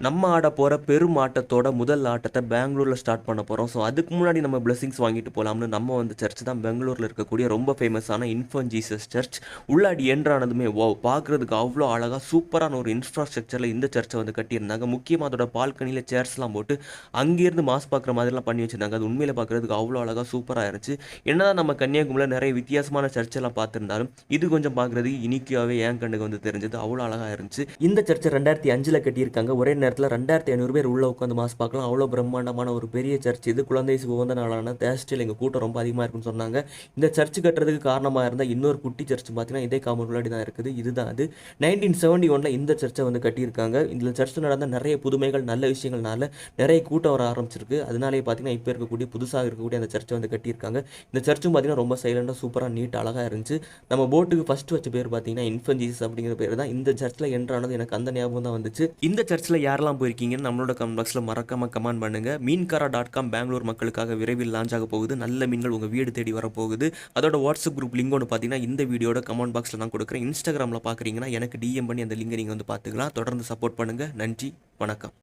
நம்ம ஆட போகிற பெரும் ஆட்டத்தோட முதல் ஆட்டத்தை பெங்களூரில் ஸ்டார்ட் பண்ண போகிறோம். ஸோ அதுக்கு முன்னாடி நம்ம பிளெஸிங்ஸ் வாங்கிட்டு போகலாம்னு நம்ம வந்து சர்ச் தான் பெங்களூரில் இருக்கக்கூடிய ரொம்ப ஃபேமஸான இன்ஃபன்ட் ஜீசஸ் சர்ச். உள்ளாடி என்ட்ரானதுமே பார்க்குறதுக்கு அவ்வளோ அழகாக சூப்பரான ஒரு இன்ஃப்ராஸ்ட்ரக்சரில் இந்த சர்ச்சை வந்து கட்டியிருந்தாங்க. முக்கியமாக அதோட பால்கனியில் சேர்ஸ்லாம் போட்டு அங்கேருந்து மாஸ் பார்க்குற மாதிரிலாம் பண்ணி வச்சுருந்தாங்க. அது உண்மையில் பார்க்குறதுக்கு அவ்வளோ அழகாக சூப்பராக இருந்துச்சு. என்னதான் நம்ம கன்னியாகுமரியில் நிறைய வித்தியாசமான சர்ச்செல்லாம் பார்த்துருந்தாலும் இது கொஞ்சம் பார்க்குறதுக்கு இனிக்காகவே என் கண்ணுக்கு வந்து தெரிஞ்சது. அவ்வளோ அழகாக இருந்துச்சு. இந்த சர்ச்சை 2005 கட்டியிருக்காங்க. ஒரே நேரத்தில் 2500 பேர் உள்ளே உட்காந்து மாஸ் பார்க்கலாம். அவ்வளோ பிரம்மாண்டமான ஒரு பெரிய சர்ச் இது. குழந்தை உகந்த நாளான தேர்ஸ்டேல எங்கள் கூட்டம் ரொம்ப அதிகமாக இருக்குன்னு சொன்னாங்க. இந்த சர்ச் கட்டுறதுக்கு காரணமாக இருந்தால் இன்னொரு குட்டி சர்ச் பார்த்தீங்கன்னா இதே முன்னாடி தான் இருக்குது. இதுதான் அது 1971 இந்த சர்ச்சை வந்து கட்டியிருக்காங்க. இந்த சர்ச்சில் நடந்த நிறைய புதுமைகள் நல்ல விஷயங்கள்னால நிறைய கூட்டம் வர ஆரம்பிச்சிருக்கு. அதனாலே பார்த்தீங்கன்னா இப்போ இருக்கக்கூடிய புதுசாக இருக்கக்கூடிய அந்த சர்ச்சை வந்து கட்டியிருக்காங்க. இந்த சர்ச்சும் பார்த்தீங்கன்னா ரொம்ப சைலண்டாக சூப்பராக நீட் அழகாக இருந்துச்சு. நம்ம போட்டுக்கு ஃபர்ஸ்ட் வச்ச பேர் பார்த்தீங்கன்னா இன்ஃபன்ட் ஜீசஸ் அப்படிங்கிற பேர் தான். இந்த சர்ச்சில் என்ட்ரானது எனக்கு அந்த ஞாபகம் தான் வந்துச்சு. இந்த சர்ச்சில் யாரெல்லாம் போயிருக்கீங்கன்னு நம்மளோட கமெண்ட் பாக்ஸில் மறக்காம கமெண்ட் பண்ணுங்க. மீன்காரா.com பெங்களூர் மக்களுக்காக விரைவில் லான்ச் ஆக போகுது. நல்ல மீன்கள் உங்கள் வீடு தேடி வரப்போகுது. அதோட வாட்ஸ்அப் குரூப் லிங்க் ஒன்று பார்த்தீங்கன்னா இந்த வீடியோட கமெண்ட் பாக்ஸில் நான் கொடுக்குறேன். இன்ஸ்டாகிராமில் பார்க்குறீங்கன்னா எனக்கு டிஎம் பண்ணி அந்த லிங்கை நீங்கள் வந்து பார்த்துக்கலாம். தொடர்ந்து சப்போர்ட் பண்ணுங்கள். நன்றி, வணக்கம்.